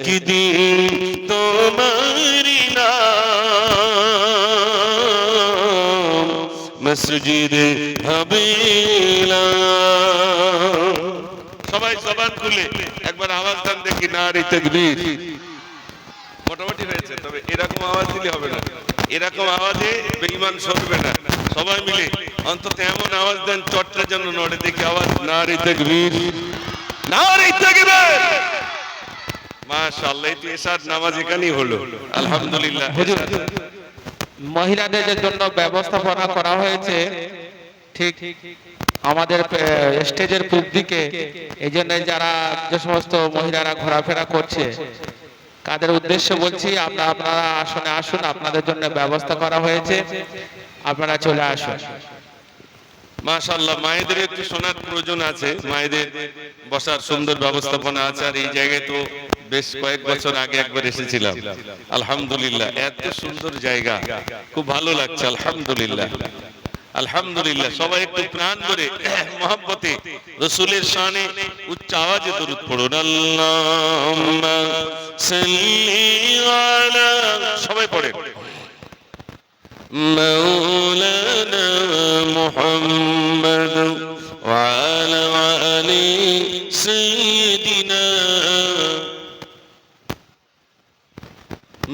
মসজিদে তোমারি নাম মসজিদে হাবিলা। সবাই জবান খুলে একবার আওয়াজ দেন দেখি, নারে তাকবীর। মোটামুটি হয়েছে, তবে এরকম আওয়াজ দিলে হবে না, এরকম আওয়াজে বেঈমান শুনবে না। সবাই মিলে অন্তত এমন আওয়াজ দেন চটটা যেন নড়ে, দেখি আওয়াজ, নারে তাকবীর, নারে তাকবীর। মাশাআল্লাহ, এশার নামাজ এখানেই হলো, আলহামদুলিল্লাহ। হুজুর, মহিলাদের জন্য ব্যবস্থাপনা করা হয়েছে ঠিক আমাদের স্টেজের পূর্ব দিকে। এই জন্য যারা যে সমস্ত মহিলারা ঘোরাফেরা করছে তাদের উদ্দেশ্যে বলছি, আপনারা আসনে আসুন, আপনাদের জন্য ব্যবস্থা করা হয়েছে, আপনারা চলে আসুন। মাশাআল্লাহ, মায়েদের একটু শোনার প্রয়োজন আছে, মায়েদের বসার সুন্দর ব্যবস্থাপনা আছে। আর এই জায়গায় তো বেশ কয়েক বছর আগে একবার এসেছিলাম, আলহামদুলিল্লাহ, এত সুন্দর জায়গা, খুব ভালো লাগছে, আলহামদুলিল্লাহ আলহামদুলিল্লাহ। সবাই একটু প্রাণ করে মহব্বতে রাসূলের শানে উচ্চ আওয়াজে দরুদ পড়ুন, আল্লাহুম্মা সাল্লি আলা, সবাই পড়েন, মাওলানা মুহাম্মদ ওয়া আলা আলি সাইয়্যিদিনা।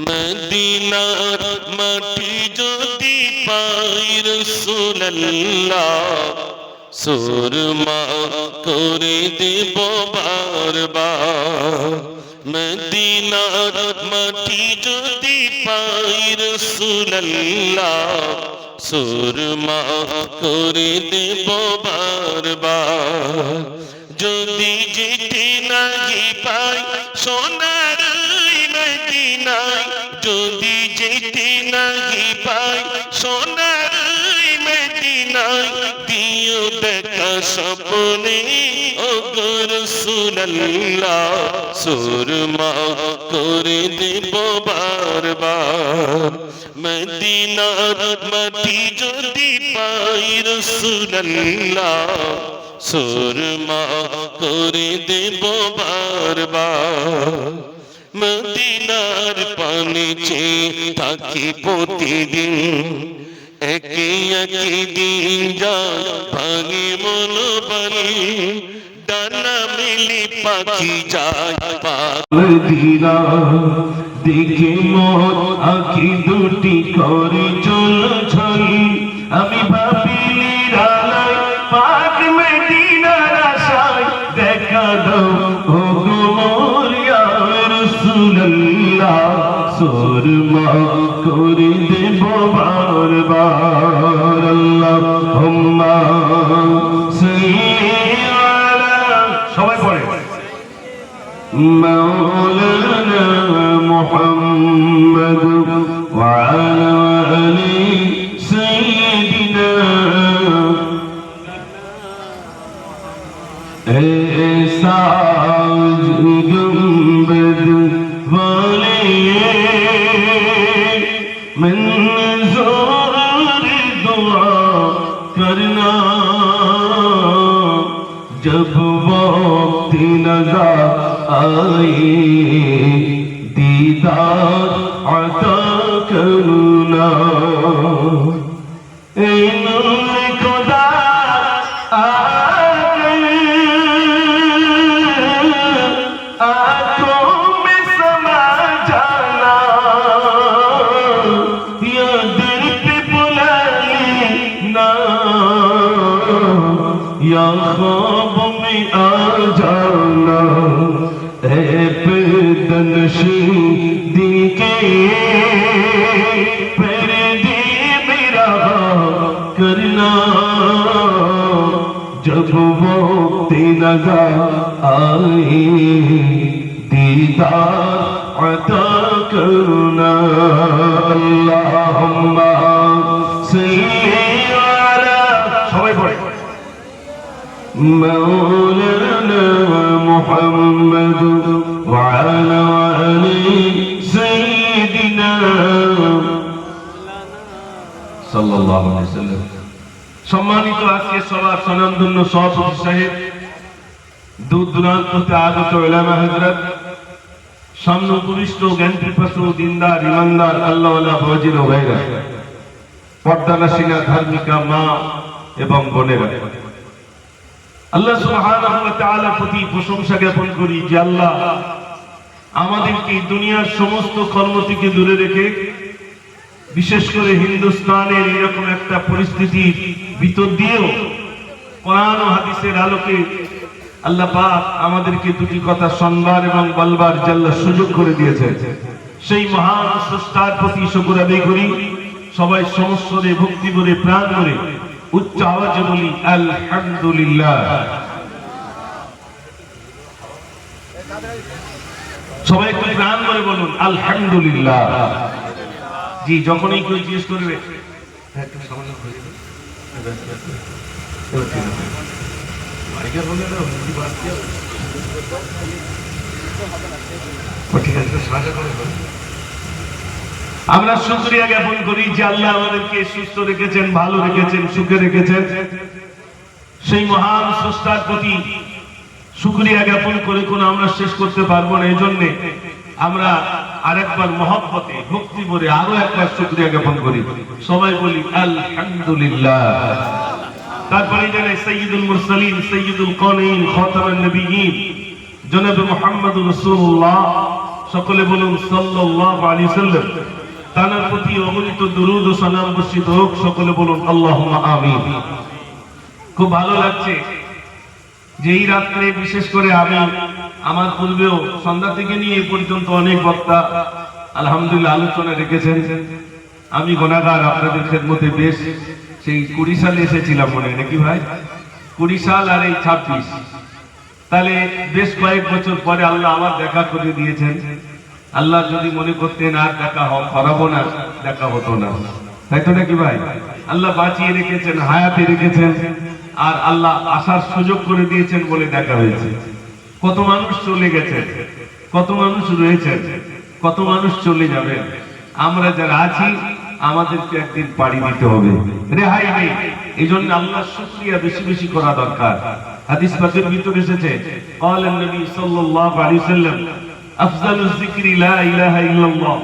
মদিনার মাটি যদি পাই রাসূলুল্লাহ, সুরমা করে দেব বারবার। মদিনার মাটি যদি পাই রাসূলুল্লাহ, সুরমা করে দেব বারবার। যদি যেতে নাহি পাই সোনার মদিনায়, যদি যেতে নাহি পাই সোনার মদিনায়, দিও দেখা স্বপ্নে ও গো রাসূলুল্লাহ, সুরমা করে দেব বারবার। মদিনার মাটি যদি পাই রাসূলুল্লাহ, সুরমা করে দেব বারবার। মদিনার পানে চেয়ে থাকি প্রতিদিন, একই একই দিন যায় ভাঙে মনোবল, ডানা মেলে পাখি যায় মদিনা দেখে মোর আঁখি দুটি করে চলাচল। আমি ভাবি নিরালায় পাক মদিনার আশায়, দেখা দাও ও গো মোর ইয়া রাসূলুল্লাহ, সুরমা করে দেব বারবার। আল্লাহুম্মা সাল্লি আলা, সবাই পড়ে, مولانا محمد وعلى آل سيدنا. ऐसा गुंबद वाले मंजूर दुआ करना, जब वक्त नज़र आए दीदार अता करना। खुदा आंखों में समा जाना, या दिल पे बुला लेना, या ख्वाब में आ जाना। बेदनशी दिल के पर्दे मेरा करना, जब वक्त नज़र आए दीदार अता करना। अल्लाहुम्मा सल्ली अला, सबाई पढ़े, मौलाना मुहम्मद व अला आलि सय्यिदिना সাল্লাল্লাহু আলাইহি ওয়াসাল্লাম। সম্মানিত আজকে সবার স্বনামধন্য সভাপতি সাহেব, দূর দূরান্ত হতে আগত উলামা হযরত, সামনে উপবিষ্ট জ্ঞান পিপাসু দিনদার ইমানদার আল্লাহওয়ালা বাবাজির ও ভাইরা, পর্দানাসীনা ধার্মিকা মা এবং বোনেরা, আল্লাহ সুবহানাহু ওয়া তাআলার প্রতি প্রশংসা জ্ঞাপন করি যে আল্লাহ আমাদেরকে দুনিয়ার সমস্ত কর্ম থেকে দূরে রেখে, বিশেষ করে হিন্দুস্তানের এরকম একটা পরিস্থিতির ভিতর দিয়েও কোরআন ও হাদিসের আলোকে আল্লাহ পাক আমাদেরকে দুটি কথা শুনবার এবং বলবার জাল্লা সুযোগ করে দিয়েছেন। সেই মহান স্রষ্টার প্রতি শুকর আদায় করি। সবাই সমস্বরে ভক্তি করে প্রাণ করে উচ্চ আওয়াজে বলি আলহামদুলিল্লাহ। সবাই একটু প্রাণ করে বলুন আলহামদুলিল্লাহ। জি, যখনই কেউ জিজ্ঞেস করবে একটু সামান্য হয়ে যাবে, আমরা শুকরিয়া জ্ঞাপন করি যে আল্লাহ আমাদেরকে সুস্থ রেখেছেন, ভালো রেখেছেন, সুখে রেখেছেন। সেই মহান স্রষ্টার প্রতি শুকরিয়া জ্ঞাপন করে কোন আমরা শেষ করতে পারবো না। এই জন্য আমরা আরেকবার মহব্বতে ভক্তি করে আরো একবার শুকরিয়া জ্ঞাপন করি। সবাই বলি আলহামদুলিল্লাহ। তারপরে জানাই সাইয়্যিদুল মুরসালিন, সাইয়্যিদুল কাওনাইন, খাতামুন নবিয়্যিন জনাবে মুহাম্মদুর রাসূলুল্লাহ, সকলে বলুন সাল্লাল্লাহু আলাইহি সাল্লাম। তার প্রতি অগণিত দুরূদ ও সালাম বর্ষিত হোক, সকলে বলুন আল্লাহুম্মা আমিন। খুব ভালো লাগছে যে এই রাত্রে বিশেষ করে আমি, আমার পূর্বেও সন্ধ্যা থেকে নিয়ে এই পর্যন্ত অনেক বক্তা আলহামদুলিল্লাহ আলোচনা রেখেছেন। আমি গুনাহগার, আপনাদের খেদমতে বেশ সেই 20 সালে এসেছিলাম মনে হয় নাকি ভাই, 20 সাল আর এই 26, তাহলে বেশ কয়েক বছর পরে আল্লাহ আবার দেখা করে দিয়েছেন। আল্লাহ যদি মনে করতেন আর দেখা করাবো না, দেখা হতো না, তাই তো নাকি ভাই? আল্লাহ বাঁচিয়ে রেখেছেন, হায়াতে রেখেছেন, আর আল্লাহ আসার সুযোগ করে দিয়েছেন বলে দেখা হয়েছে। কত মানুষ চলে গেছে, কত মানুষ রয়েছেন, কত মানুষ চলে যাবেন। আমরা যারা আছি আমাদেরকে একদিন পাড়ি দিতে হবে, রেহাই নেই। এই জন্য আল্লাহর শুকরিয়া বেশি বেশি করা দরকার। হাদিস পাকের ভিতরে এসেছে, ক্বালান নবী সাল্লাল্লাহু আলাইহি ওয়াসাল্লাম আফজালুজ যিকরি লা ইলাহা ইল্লাল্লাহ,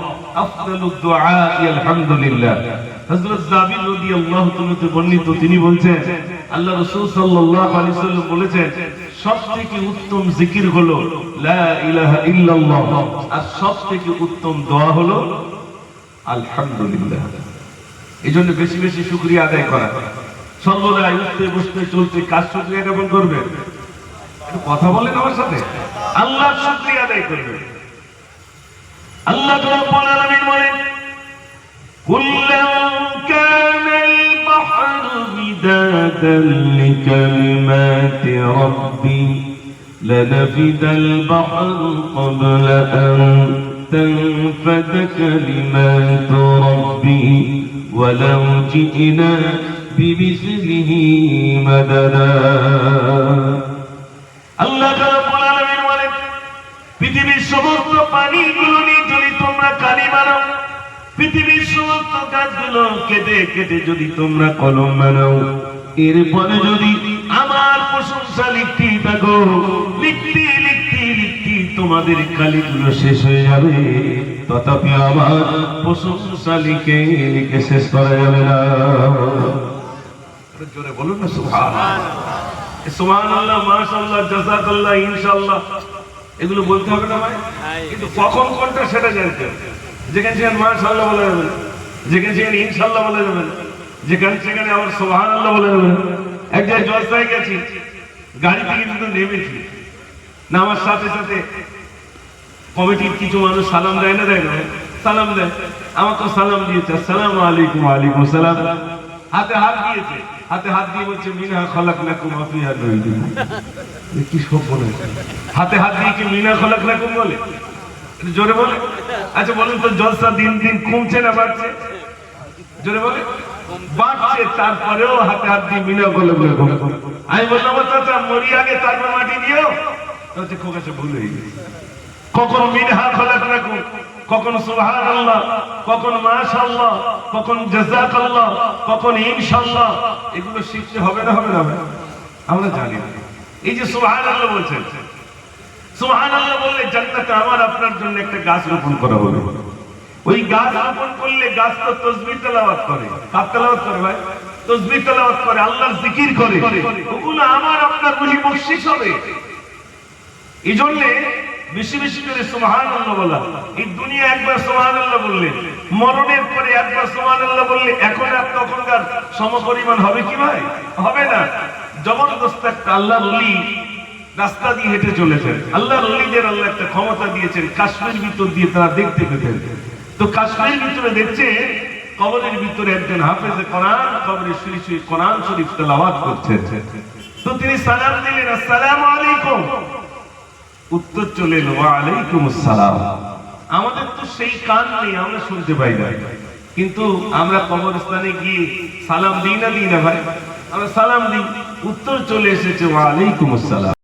আফজালুদ দুআ আলহামদুলিল্লাহ। হযরত জাবির রাদিয়াল্লাহু তাআলা বর্ণিত, তিনি বলছেন আল্লাহ রাসূল সাল্লাল্লাহু আলাইহি ওয়াসাল্লাম বলেছেন, সবথেকে উত্তম জিকির হলো লা ইলাহা ইল্লাল্লাহ, আর সবথেকে উত্তম দোয়া হলো আলহামদুলিল্লাহ। এই জন্য বেশি বেশি শুকরিয়া আদায় করা, সর্বদা উঠতে বসতে চলতে কাজ শুকরিয়া জ্ঞাপন করবে। একটু কথা বলেন আমার সাথে, আল্লাহর শুকরিয়া আদায় করবে। আল্লাহ রাব্বুল আলামিন বলেন, কুল্লাউ কানাল বাহরু মিদাদান লিকালিমাতি রাব্বি লানাফিদাল বাহরু ক্বাবলা আন تنفد كلمات ربي ولو جئنا بمثله مددا। আল্লাহ রাব্বুল আলামিন বলেন, পৃথিবীর সমস্ত পানিগুলো নিয়ে যদি তোমরা কালি বানাও, পৃথিবীর সমস্ত গাছগুলো কেটে কেটে যদি তোমরা কলম বানাও, এরপরে যদি আমার প্রশংসা লিখতে থাকো, লিখতে লিখতে লিখতে তোমাদের কালিগুলো শেষ হয়ে যাবে, তথাপি আমার প্রশংসা লিখে লিখে শেষ করা যাবে না। জোরে বলুন না সুবহানাল্লাহ, সুবহানাল্লাহ, মাশাআল্লাহ, জাযাকাল্লাহ, ইনশাআল্লাহ, এগুলো বলতে হবে না ভাই? কিন্তু কখন কোনটা সেটা জানতে হবে। যেখানে সেখানে মাশাআল্লাহ বলা যাবে না, যেখানে সেখানে ইনশাআল্লাহ বলা যাবে না, যেখানে সেখানে আবার সুবহানাল্লাহ বলা যাবে না। এক জায়গায় জলসায় গেছি, গাড়ি থেকে কিন্তু নেমেছি, নামার সাথে সাথে কমিটির কিছু মানুষ সালাম দেয় না, দেয় না? সালাম দেয়, আমাকে সালাম দিয়েছে, আসসালামু আলাইকুম। ওয়ালাইকুম সালাম। হাতে হাত দিয়েছে, হাতে হাত দিয়ে বলছে মিনহা খালাকনাকুম ওয়া ফিহা নুঈদুকুম। কি সব বলে, হাতে হাত দিয়ে কি মিনহা খালাকনাকুম বলে? জোরে বলে। আচ্ছা বলুন তো, জলসা দিন দিন কমছে না বাড়ছে? জোরে বলে। বাড়ছে, তারপরেও হাতে হাত দিয়ে মিনহা খালাকনাকুম। আমি বললাম চাচা মরি আগে তারপর মাটি দিও, তো খুব কাছে ভুল হয়ে গেছে। কখনো মিনহা খালাকনাকুম, কখনো সুবহানাল্লাহ, কখনো মাশাআল্লাহ, কখনো জাযাকাল্লাহ, কখনো ইনশাআল্লাহ, এগুলো শিখতে হবে না, হবে না? আমরা জানি এই যে সুবহানাল্লাহ বলছেন, সুবহানাল্লাহ বললে জান্নাতে আমার আপনার জন্য একটা গাছ রোপণ করা হবে। ওই গাছ রোপণ করলে গাছ তো তাসবিহ তেলাওয়াত করে। কার তেলাওয়াত করে ভাই? তাসবিহ তেলাওয়াত করে, আল্লাহর জিকির করে। ওগুলো আমার আপনার রুহি বকশিশ হবে। এইজন্য বেশি বেশি করে সুবহানাল্লাহ বলা। এই দুনিয়া একবার সুবহানাল্লাহ বললে, মরণের পরে একবার সুবহানাল্লাহ বললে এখন আর তখনকার সমপরিমাণ হবে কি ভাই? হবে না। জবরদস্ত একটা আল্লাহর ওলি রাস্তা দিয়ে হেঁটে চলেছেন। আল্লাহর ওলিদের আল্লাহ একটা ক্ষমতা দিয়েছেন, কাশ্মীর ভিতর দিয়ে তারা দেখতে পেতেন। তো কাশ্মীর ভিতরে দেখছে কবরের ভিতরে একজন হাফেজে কোরআন কবরে শুয়ে শুয়ে কোরআন শরীফ তেলাওয়াত করছেন। তো তিনি সালাম দিলেন, আসসালামু আলাইকুম। উত্তর চলে এলো, ওয়া আলাইকুম আসসালাম। আমাদের তো সেই কান নেই, আমরা শুনতে পাই না, কিন্তু আমরা কবরস্থানে গিয়ে সালাম দিই না ভাই? আমরা সালাম দিই, উত্তর চলে এসেছে ওয়া আলাইকুম আসসালাম।